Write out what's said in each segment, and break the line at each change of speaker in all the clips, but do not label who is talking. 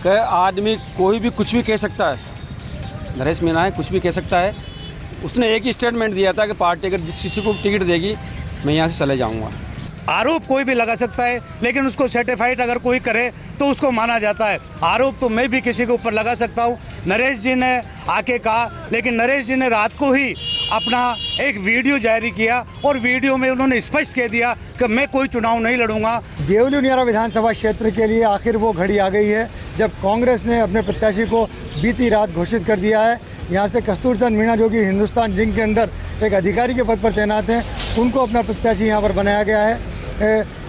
कि आदमी कोई भी कुछ भी कह सकता है, नरेश मीणा है कुछ भी कह सकता है। उसने एक ही स्टेटमेंट दिया था कि पार्टी अगर जिस किसी को टिकट देगी मैं यहाँ से चले जाऊँगा।
आरोप कोई भी लगा सकता है, लेकिन उसको सर्टिफाइड अगर कोई करे तो उसको माना जाता है। आरोप तो मैं भी किसी के ऊपर लगा सकता हूँ। नरेश जी ने आके कहा, लेकिन नरेश जी ने रात को ही अपना एक वीडियो जारी किया और वीडियो में उन्होंने स्पष्ट कह दिया कि मैं कोई चुनाव नहीं लड़ूंगा।
देवली उनियारा विधानसभा क्षेत्र के लिए आखिर वो घड़ी आ गई है जब कांग्रेस ने अपने प्रत्याशी को बीती रात घोषित कर दिया है। यहाँ से कस्तूरचंद मीणा जो कि हिंदुस्तान जिंक के अंदर एक अधिकारी के पद पर तैनात हैं, उनको अपना प्रत्याशी यहाँ पर बनाया गया है।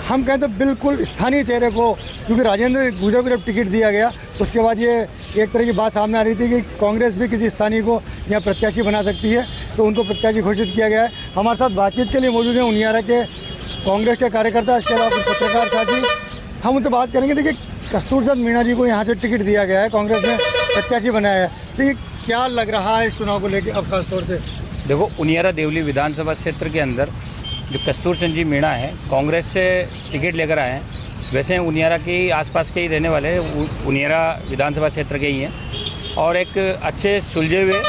हम कहते हैं बिल्कुल स्थानीय चेहरे को, क्योंकि राजेंद्र गुर्जर को जब टिकट दिया गया उसके बाद ये एक तरह की बात सामने आ रही थी कि कांग्रेस भी किसी स्थानीय को यहाँ प्रत्याशी बना सकती है, तो उनको प्रत्याशी घोषित किया गया है। हमारे साथ बातचीत के लिए मौजूद हैं उनियारा के कांग्रेस के कार्यकर्ता, इसके अलावा कुछ पत्रकार साथी। हम उनसे बात करेंगे। देखिए, कस्तूरचंद मीणा जी को यहाँ से टिकट दिया गया है, कांग्रेस ने प्रत्याशी बनाया है, तो ये क्या लग रहा है इस चुनाव को लेकर अब खास तौर से?
देखो, उनियारा देवली विधानसभा क्षेत्र के अंदर जो कस्तूरचंद जी मीणा है कांग्रेस से टिकट लेकर आए हैं। वैसे उनियारा के आसपास के ही रहने वाले हैं, उनियारा विधानसभा क्षेत्र के ही हैं और एक अच्छे सुलझे हुए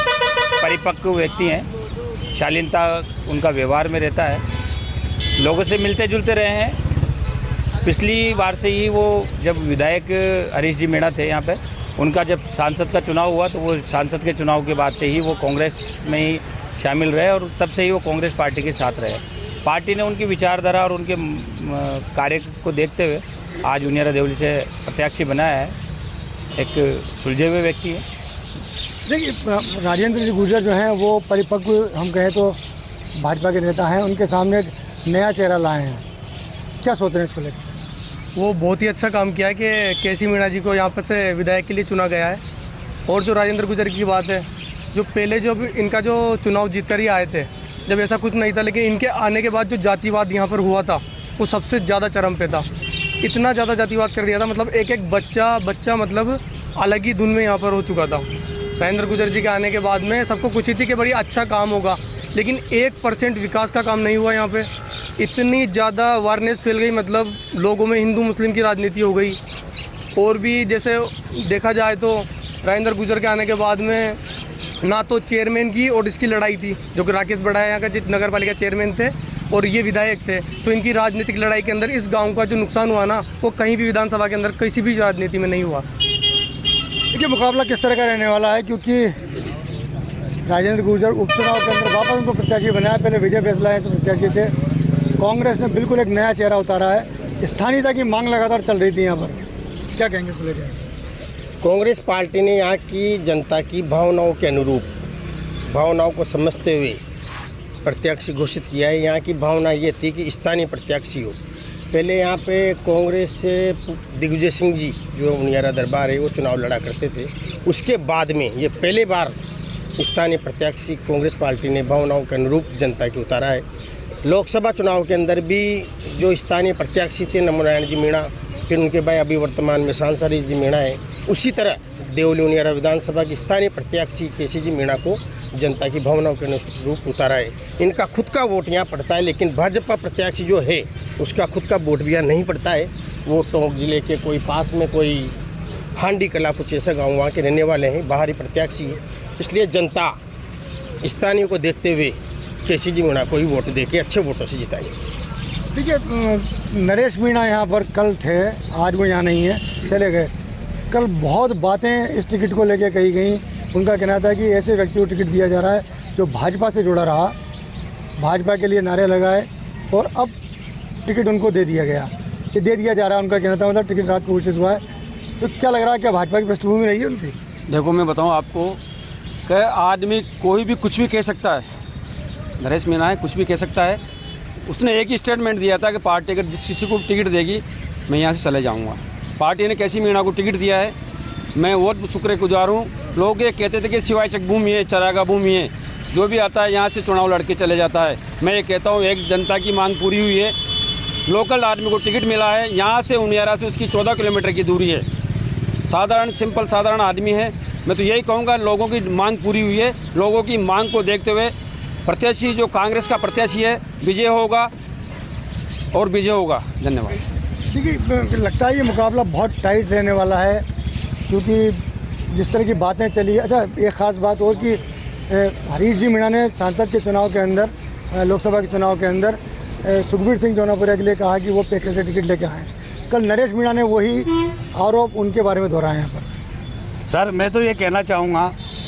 परिपक्व व्यक्ति हैं। शालीनता उनका व्यवहार में रहता है, लोगों से मिलते जुलते रहे हैं। पिछली बार से ही वो जब विधायक हरीश जी मीणा थे यहाँ पे, उनका जब सांसद का चुनाव हुआ तो वो सांसद के चुनाव के बाद से ही वो कांग्रेस में ही शामिल रहे और तब से ही वो कांग्रेस पार्टी के साथ रहे। पार्टी ने उनकी विचारधारा और उनके कार्य को देखते हुए आज उनियारा देवली से प्रत्याशी बनाया है। एक सुलझे हुए व्यक्ति है।
देखिए, राजेंद्र जी गुर्जर जो हैं वो परिपक्व, हम कहें तो भाजपा के नेता हैं, उनके सामने एक नया चेहरा लाए हैं। क्या सोच रहे हैं इसको लेकर?
वो बहुत ही अच्छा काम किया है कि केसी मीणा जी को यहाँ पर से विधायक के लिए चुना गया है। और जो राजेंद्र गुर्जर की बात है, जो पहले जो इनका जो चुनाव जीत कर ही आए थे, जब ऐसा कुछ नहीं था, लेकिन इनके आने के बाद जो जातिवाद यहाँ पर हुआ था वो सबसे ज़्यादा चरम पे था। इतना ज़्यादा जातिवाद कर दिया था, मतलब एक एक बच्चा मतलब अलग ही धुन में यहाँ पर हो चुका था। राजेंद्र गुर्जर जी के आने के बाद में सबको खुशी थी कि बड़ी अच्छा काम होगा, लेकिन 1% विकास का काम नहीं हुआ यहाँ पे। इतनी ज़्यादा अवेयरनेस फैल गई, मतलब लोगों में हिंदू मुस्लिम की राजनीति हो गई। और भी जैसे देखा जाए तो राजेंद्र गुर्जर के आने के बाद में ना तो चेयरमैन की और इसकी लड़ाई थी, जो कि राकेश बड़ा यहाँ का जित नगर पालिका चेयरमैन थे और ये विधायक थे, तो इनकी राजनीतिक लड़ाई के अंदर इस गांव का जो नुकसान हुआ ना, वो कहीं भी विधानसभा के अंदर किसी भी राजनीति में नहीं हुआ।
देखिए, मुकाबला किस तरह का रहने वाला है, क्योंकि राजेंद्र गुर्जर उपचुनाव के अंदर वापस उनको प्रत्याशी बनाया, पहले विजय बेसला से प्रत्याशी थे। कांग्रेस ने बिल्कुल एक नया चेहरा उतारा है। स्थानीयता की मांग लगातार चल रही थी यहाँ पर, क्या कहेंगे इसको लेकर?
कांग्रेस पार्टी ने यहाँ की जनता की भावनाओं के अनुरूप, भावनाओं को समझते हुए प्रत्याशी घोषित किया है। यहाँ की भावना ये थी कि स्थानीय प्रत्याशी हो। पहले यहाँ पे कांग्रेस से दिग्विजय सिंह जी जो उनियारा दरबार है वो चुनाव लड़ा करते थे। उसके बाद में ये पहले बार स्थानीय प्रत्याशी कांग्रेस पार्टी ने भावनाओं के अनुरूप जनता की उतारा है। लोकसभा चुनाव के अंदर भी जो स्थानीय प्रत्याशी थे नमोनारायण जी मीणा, फिर उनके भाई अभी वर्तमान में सांसद हरीश जी मीणा है, उसी तरह देवली उनियारा विधानसभा की स्थानीय प्रत्याशी केसी जी मीणा को जनता की भावनाओं के अनुरूप उतारा है। इनका खुद का वोट यहाँ पड़ता है, लेकिन भाजपा प्रत्याशी जो है उसका खुद का वोट भी यहाँ नहीं पड़ता है। वो टोंक जिले के कोई पास में कोई हांडी कला कुछ ऐसा गाँव वहाँ के रहने वाले हैं, बाहरी प्रत्याशी है। इसलिए जनता स्थानीय को देखते हुए केसी जी मीणा को ही वोट देके अच्छे वोटों से जिताएंगे।
देखिए, नरेश मीणा यहाँ पर कल थे, आज वो यहाँ नहीं है, चले गए। कल बहुत बातें इस टिकट को लेके कही गई। उनका कहना था कि ऐसे व्यक्ति को टिकट दिया जा रहा है जो भाजपा से जुड़ा रहा, भाजपा के लिए नारे लगाए, और अब टिकट उनको दे दिया गया, ये दे दिया जा रहा है। उनका कहना था मतलब टिकट रात को घोषित हुआ है। तो क्या लग रहा है, क्या भाजपा की पृष्ठभूमि रही है उनकी?
देखो, मैं बताऊं आपको कि आदमी कोई भी कुछ भी कह सकता है। नरेश मीणा है कुछ भी कह सकता है। उसने एक ही स्टेटमेंट दिया था कि पार्टी अगर जिस किसी को टिकट देगी मैं यहाँ से चले जाऊँगा। पार्टी ने केसी मीणा को टिकट दिया है, मैं बहुत शुक्रगुजार हूँ। लोग ये कहते थे कि सिवायचक भूमि है, चरागा भूमि है, जो भी आता है यहाँ से चुनाव लड़के चले जाता है। मैं ये कहता हूँ एक जनता की मांग पूरी हुई है। लोकल आदमी को टिकट मिला है, यहाँ से उनियारा से उसकी 14 किलोमीटर की दूरी है। साधारण सिंपल साधारण आदमी है। मैं तो यही कहूँगा लोगों की मांग पूरी हुई है। लोगों की मांग को देखते हुए प्रत्याशी जो कांग्रेस का प्रत्याशी है विजय होगा और विजय होगा। धन्यवाद।
देखिए, लगता है ये मुकाबला बहुत टाइट रहने वाला है। क्योंकि जिस तरह की बातें चली। अच्छा, एक ख़ास बात और कि हरीश जी मीणा ने सांसद के चुनाव के अंदर, लोकसभा के चुनाव के अंदर सुखबीर सिंह जौनापुरिया के लिए कहा कि वो पैसे से टिकट लेके आए। कल नरेश मीणा ने वही आरोप उनके बारे में दोहराए यहाँ पर।
सर, मैं तो ये कहना चाहूँगा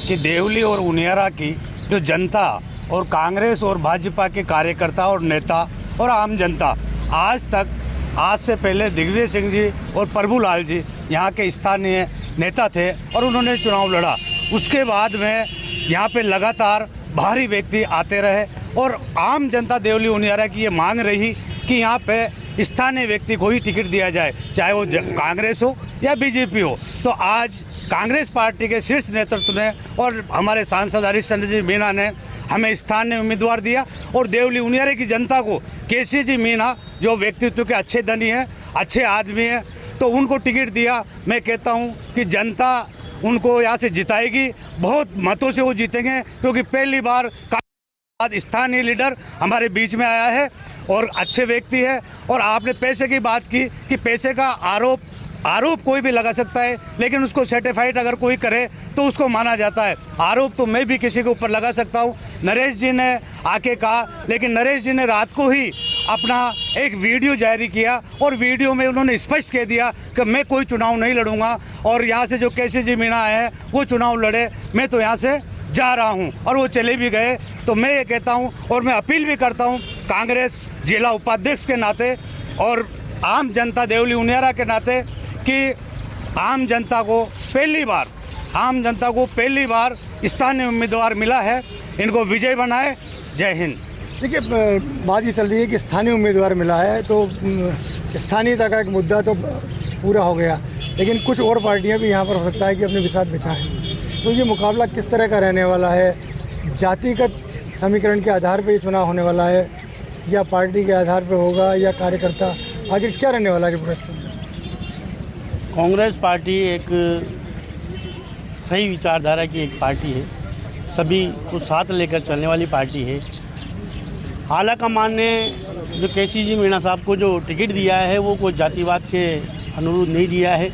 कि देवली और उनियारा की जो जनता और कांग्रेस और भाजपा के कार्यकर्ता और नेता और आम जनता आज से पहले दिग्विजय सिंह जी और प्रभुलाल जी यहाँ के स्थानीय नेता थे और उन्होंने चुनाव लड़ा। उसके बाद में यहाँ पे लगातार बाहरी व्यक्ति आते रहे और आम जनता देवली उनियारा की ये मांग रही कि यहाँ पे स्थानीय व्यक्ति को ही टिकट दिया जाए, चाहे वो कांग्रेस हो या बीजेपी हो। तो आज कांग्रेस पार्टी के शीर्ष नेतृत्व ने और हमारे सांसद हरीश चंद्र जी मीणा ने हमें स्थानीय उम्मीदवार दिया और देवली उनियारे की जनता को केसी जी मीणा जो व्यक्तित्व के अच्छे धनी हैं, अच्छे आदमी हैं, तो उनको टिकट दिया। मैं कहता हूं कि जनता उनको यहाँ से जिताएगी, बहुत मतों से वो जीतेंगे, क्योंकि पहली बार स्थानीय लीडर हमारे बीच में आया है और अच्छे व्यक्ति है। और आपने पैसे की बात की कि पैसे का आरोप कोई भी लगा सकता है, लेकिन उसको सर्टिफाइड अगर कोई करे तो उसको माना जाता है। आरोप तो मैं भी किसी के ऊपर लगा सकता हूँ। नरेश जी ने आके कहा, लेकिन नरेश जी ने रात को ही अपना एक वीडियो जारी किया और वीडियो में उन्होंने स्पष्ट कह दिया कि मैं कोई चुनाव नहीं लड़ूंगा और यहाँ से जो केसी जी मीणा आए हैं वो चुनाव लड़े, मैं तो यहाँ से जा रहा हूँ, और वो चले भी गए। तो मैं ये कहता हूँ और मैं अपील भी करता हूँ कांग्रेस जिला उपाध्यक्ष के नाते और आम जनता देवली उनियारा के नाते कि आम जनता को पहली बार स्थानीय उम्मीदवार मिला है, इनको विजय बनाए। जय हिंद।
देखिए, बात ये चल रही है कि स्थानीय उम्मीदवार मिला है तो स्थानीयता का एक मुद्दा तो पूरा हो गया, लेकिन कुछ और पार्टियां भी यहाँ पर हो सकता है कि अपने विसात बिछाएं। तो ये मुकाबला किस तरह का रहने वाला है? जातिगत समीकरण के आधार पर ये चुनाव होने वाला है या पार्टी के आधार पर होगा या कार्यकर्ता, आखिर क्या रहने वाला है प्रदेश में?
कांग्रेस पार्टी एक सही विचारधारा की एक पार्टी है, सभी को साथ लेकर चलने वाली पार्टी है। आलाकमान ने जो केसी जी मीणा साहब को जो टिकट दिया है वो कोई जातिवाद के अनुरूप नहीं दिया है।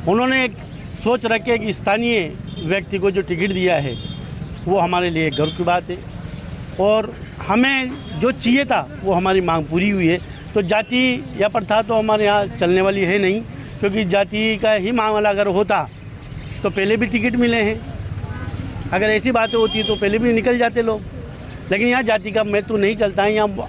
उन्होंने एक सोच रखे कि स्थानीय व्यक्ति को जो टिकट दिया है वो हमारे लिए गर्व की बात है और हमें जो चाहिए था वो हमारी मांग पूरी हुई है। तो जाति या प्रथा तो हमारे यहाँ चलने वाली है नहीं, क्योंकि जाति का ही मामला अगर होता तो पहले भी टिकट मिले हैं। अगर ऐसी बातें होती तो पहले भी निकल जाते लोग, लेकिन यहाँ जाति का महत्व नहीं चलता है। यहाँ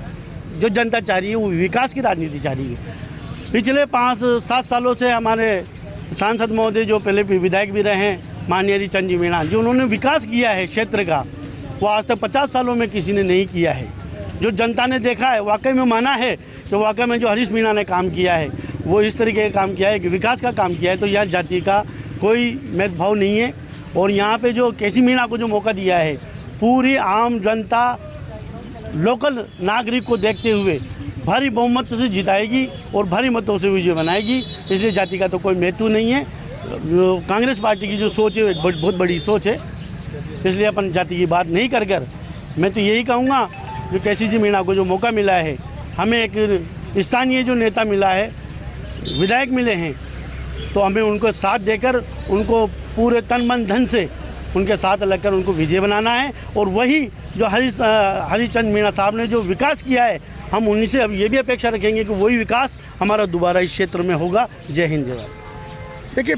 जो जनता चाह रही है वो विकास की राजनीति चाह रही है। पिछले 5-7 सालों से हमारे सांसद महोदय जो पहले विधायक भी रहे हैं, माननीय हरीश चंद्र जी मीणा, जो उन्होंने विकास किया है क्षेत्र का, वो आज तक 50 सालों में किसी ने नहीं किया है। जो जनता ने देखा है, वाकई में माना है, तो वाकई में जो हरीश मीणा ने काम किया है वो इस तरीके का काम किया है कि विकास का काम किया है। तो यहाँ जाति का कोई भेदभाव नहीं है। और यहाँ पे जो केसी मीणा को जो मौका दिया है, पूरी आम जनता लोकल नागरिक को देखते हुए भारी बहुमत से जिताएगी और भारी मतों से विजय बनाएगी। इसलिए जाति का तो कोई महत्व नहीं है। कांग्रेस पार्टी की जो सोच है बहुत बड़ी सोच है, इसलिए अपन जाति की बात नहीं कर मैं तो यही कहूँगा, जो केसी जी मीणा को जो मौका मिला है, हमें एक स्थानीय जो नेता मिला है, विधायक मिले हैं, तो हमें उनको साथ देकर उनको पूरे तन मन धन से उनके साथ लगकर उनको विजय बनाना है। और वही जो हरीश चंद्र मीणा साहब ने जो विकास किया है, हम उन्हीं से अब ये भी अपेक्षा रखेंगे कि वही विकास हमारा दोबारा इस क्षेत्र में होगा। जय हिंद, जय भारत।
देखिए,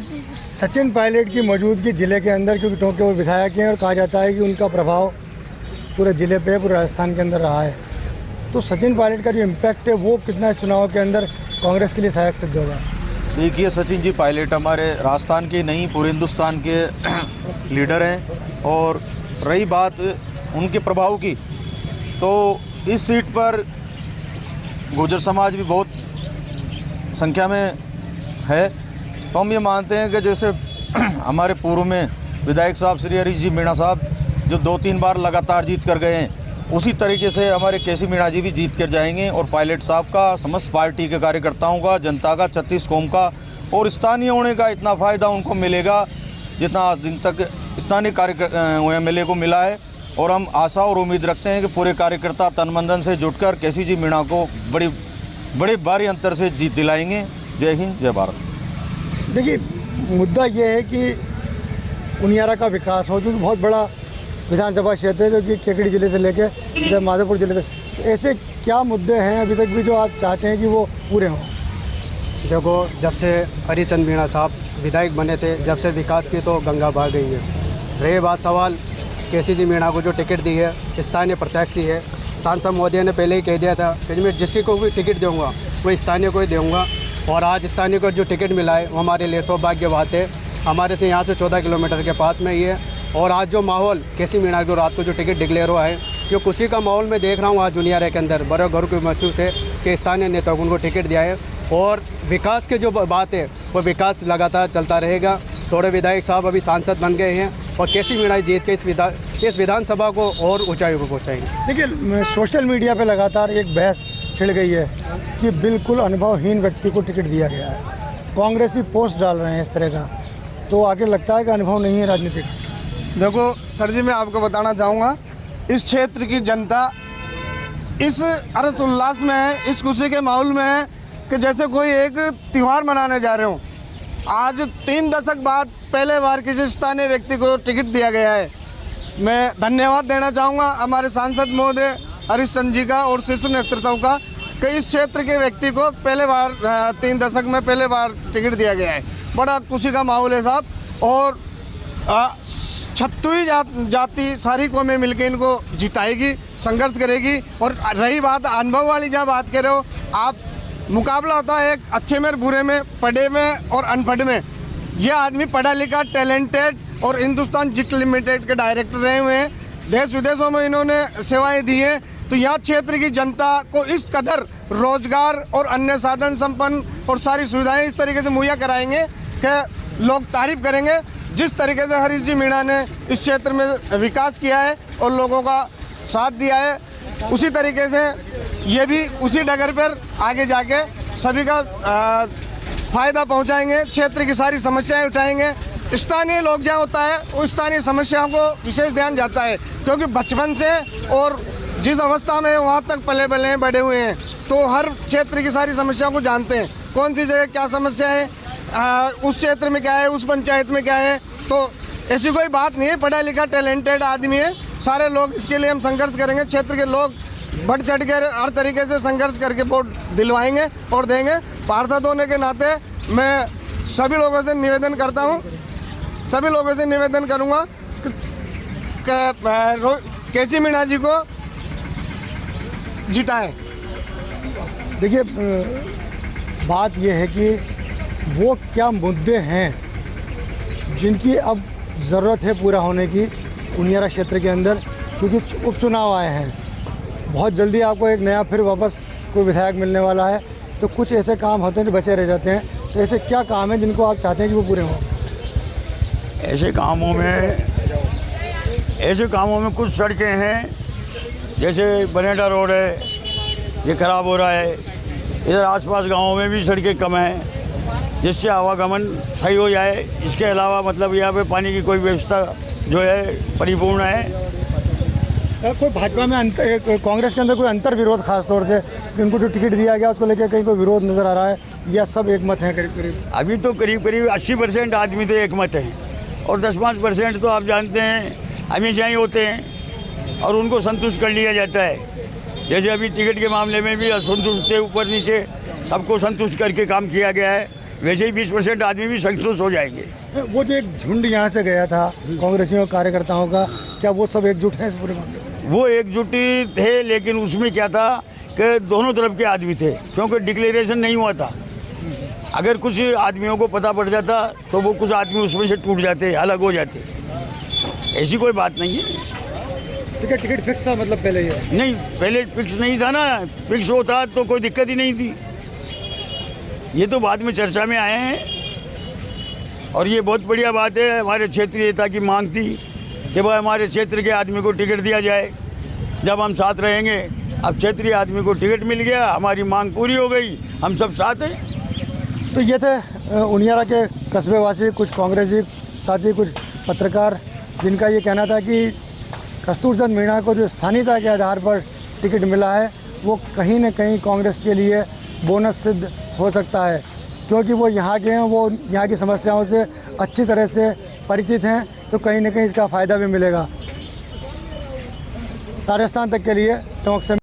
सचिन पायलट की मौजूदगी ज़िले के अंदर, क्योंकि वो विधायक हैं और कहा जाता है कि उनका प्रभाव पूरे ज़िले पे, पूरे राजस्थान के अंदर रहा है, तो सचिन पायलट का जो इम्पैक्ट है वो कितना इस चुनाव के अंदर कांग्रेस के लिए सहायक सिद्ध होगा?
देखिए, सचिन जी पायलट हमारे राजस्थान के नहीं पूरे हिंदुस्तान के लीडर हैं, और रही बात उनके प्रभाव की, तो इस सीट पर गुर्जर समाज भी बहुत संख्या में है। तो हम ये मानते हैं कि जैसे हमारे पूर्व में विधायक साहब श्री हरीश जी मीणा साहब जो 2-3 बार लगातार जीत कर गए हैं, उसी तरीके से हमारे केसी मीणा जी भी जीत कर जाएंगे। और पायलट साहब का समस्त पार्टी के कार्यकर्ताओं का, जनता का, 36 कौम का और स्थानीय होने का इतना फ़ायदा उनको मिलेगा जितना आज दिन तक स्थानीय MLA को मिला है। और हम आशा और उम्मीद रखते हैं कि पूरे कार्यकर्ता तन मन धन से जुटकर केसी जी मीणा को बड़े भारी अंतर से जीत दिलाएंगे। जय हिंद, जय भारत।
देखिए, मुद्दा ये है कि उनियारा का विकास हो, क्योंकि बहुत बड़ा विधानसभा क्षेत्र है जो कि केकड़ी ज़िले से लेकर इधर माधोपुर ज़िले तक। तो ऐसे क्या मुद्दे हैं अभी तक भी जो आप चाहते हैं कि वो पूरे हों?
देखो, जब से हरिचंद मीणा साहब विधायक बने थे, जब से विकास की तो गंगा बह गई है। रही बात सवाल केसी मीणा को जो टिकट दी है, स्थानीय प्रत्याशी है। सांसद महोदय ने पहले ही कह दिया था कि मैं जिसी को भी टिकट दूंगा वो स्थानीय को ही दूंगा, और आज स्थानीय को जो टिकट मिला है वो हमारे लिए सौभाग्य बात है। हमारे से यहाँ से 14 किलोमीटर के पास में ही है। और आज जो माहौल केसी मीणा को रात को जो टिकट डिक्लेयर हुआ है, जो खुशी का माहौल मैं देख रहा हूँ आज उनियारा के अंदर, बड़े घर को महसूस है कि स्थानीय नेता को उनको टिकट दिया है। और विकास के जो बात है वो विकास लगातार चलता रहेगा। थोड़े विधायक साहब अभी सांसद बन गए हैं और केसी मीणा जीत के इस विधानसभा को और ऊंचाई पर पहुँचाएंगे।
देखिए, सोशल मीडिया पे लगातार एक बहस छिड़ गई है कि बिल्कुल अनुभवहीन व्यक्ति को टिकट दिया गया है। कांग्रेसी पोस्ट डाल रहे हैं इस तरह का, तो आगे लगता है कि अनुभव नहीं है राजनीतिक।
देखो सर जी, मैं आपको बताना चाहूँगा, इस क्षेत्र की जनता इस हर्ष उल्लास में है, इस खुशी के माहौल में है कि जैसे कोई एक त्यौहार मनाने जा रहे हो। आज 3 दशक बाद पहले बार किसी स्थानीय व्यक्ति को टिकट दिया गया है। मैं धन्यवाद देना चाहूँगा हमारे सांसद महोदय हरिश्चंद्र जी का और शीर्ष नेतृत्व का कि इस क्षेत्र के व्यक्ति को पहले बार 3 दशक में पहले बार टिकट दिया गया है। बड़ा खुशी का माहौल है साहब। और 36 जाति सारी कौमें मिलकर इनको जिताएगी, संघर्ष करेगी। और रही बात अनुभव वाली, जब बात कर रहे हो आप, मुकाबला होता है एक अच्छे में बुरे में, पढ़े में और अनपढ़ में। यह आदमी पढ़ा लिखा, टैलेंटेड और हिंदुस्तान जिंक लिमिटेड के डायरेक्टर रहे हुए हैं। देश विदेशों में इन्होंने सेवाएं दी हैं। तो यह क्षेत्र की जनता को इस कदर रोजगार और अन्य साधन संपन्न और सारी सुविधाएं इस तरीके से मुहैया कराएंगे कि लोग तारीफ करेंगे। जिस तरीके से हरीश जी मीणा ने इस क्षेत्र में विकास किया है और लोगों का साथ दिया है, उसी तरीके से ये भी उसी डगर पर आगे जाके सभी का फ़ायदा पहुंचाएंगे। क्षेत्र की सारी समस्याएं उठाएंगे। स्थानीय लोग जहाँ होता है वो स्थानीय समस्याओं को विशेष ध्यान जाता है, क्योंकि बचपन से और जिस अवस्था में वहाँ तक पले बले हैं, बड़े हुए हैं, तो हर क्षेत्र की सारी समस्याओं को जानते हैं। कौन सी जगह क्या समस्या है, उस क्षेत्र में क्या है, उस पंचायत में क्या है। तो ऐसी कोई बात नहीं है, पढ़ा लिखा टैलेंटेड आदमी है सारे लोग। इसके लिए हम संघर्ष करेंगे। क्षेत्र के लोग बढ़ चढ़ कर हर तरीके से संघर्ष करके वोट दिलवाएंगे और देंगे। पार्षद होने के नाते मैं सभी लोगों से निवेदन करता हूँ, सभी लोगों से निवेदन करूँगा कि केसी मीणा जी को जिताएं।
देखिए, बात यह है कि वो क्या मुद्दे हैं जिनकी अब ज़रूरत है पूरा होने की उनियारा क्षेत्र के अंदर, क्योंकि उपचुनाव आए हैं। बहुत जल्दी आपको एक नया फिर वापस कोई विधायक मिलने वाला है, तो कुछ ऐसे काम होते हैं जो बचे रह जाते हैं। तो ऐसे क्या काम हैं जिनको आप चाहते हैं कि वो पूरे हों?
ऐसे कामों में कुछ सड़कें हैं, जैसे बनेटा रोड है, ये ख़राब हो रहा है। इधर आसपास गांवों में भी सड़कें कम हैं, जिससे आवागमन सही हो जाए। इसके अलावा मतलब यहाँ पे पानी की कोई व्यवस्था जो है परिपूर्ण है।
कोई भाजपा में कांग्रेस के अंदर कोई अंतर विरोध खास तौर से इनको जो टिकट दिया गया उसको लेकर कहीं कोई विरोध नज़र आ रहा है, या सब एक मत है करीब करीब?
अभी तो करीब करीब 80% आदमी तो एक मत हैं, और 10-5% तो आप जानते हैं हमेशा ही होते हैं और उनको संतुष्ट कर लिया जाता है। जैसे अभी टिकट के मामले में भी असंतुष्ट थे, ऊपर नीचे सबको संतुष्ट करके काम किया गया है। वैसे ही 20% आदमी भी संतुष्ट हो जाएंगे।
वो जो एक झुंड यहाँ से गया था कांग्रेसियों कार्यकर्ताओं का, क्या वो सब एकजुट हैं इस पूरे मामले में?
वो एकजुटी थे, लेकिन उसमें क्या था कि दोनों तरफ के आदमी थे, क्योंकि डिक्लेरेशन नहीं हुआ था। अगर कुछ आदमियों को पता पड़ जाता तो वो कुछ आदमी उसमें से टूट जाते, अलग हो जाते। ऐसी कोई बात नहीं है।
टिकट फिक्स था मतलब पहले? ये
नहीं, पहले फिक्स नहीं था ना। फिक्स होता तो कोई दिक्कत ही नहीं थी। ये तो बाद में चर्चा में आए हैं, और ये बहुत बढ़िया बात है। हमारे क्षेत्रीय नेता की मांग थी कि भाई हमारे क्षेत्र के आदमी को टिकट दिया जाए, जब हम साथ रहेंगे। अब क्षेत्रीय आदमी को टिकट मिल गया, हमारी मांग पूरी हो गई, हम सब साथ हैं।
तो ये थे उनियारा के कस्बेवासी, कुछ कांग्रेसी साथी, कुछ पत्रकार, जिनका ये कहना था कि कस्तूरचंद मीणा को जो स्थानीयता के आधार पर टिकट मिला है वो कहीं न कहीं कांग्रेस के लिए बोनस सिद्ध हो सकता है। क्योंकि वो यहाँ के हैं, वो यहाँ की समस्याओं से अच्छी तरह से परिचित हैं, तो कहीं ना कहीं इसका फ़ायदा भी मिलेगा। राजस्थान तक के लिए टोंक से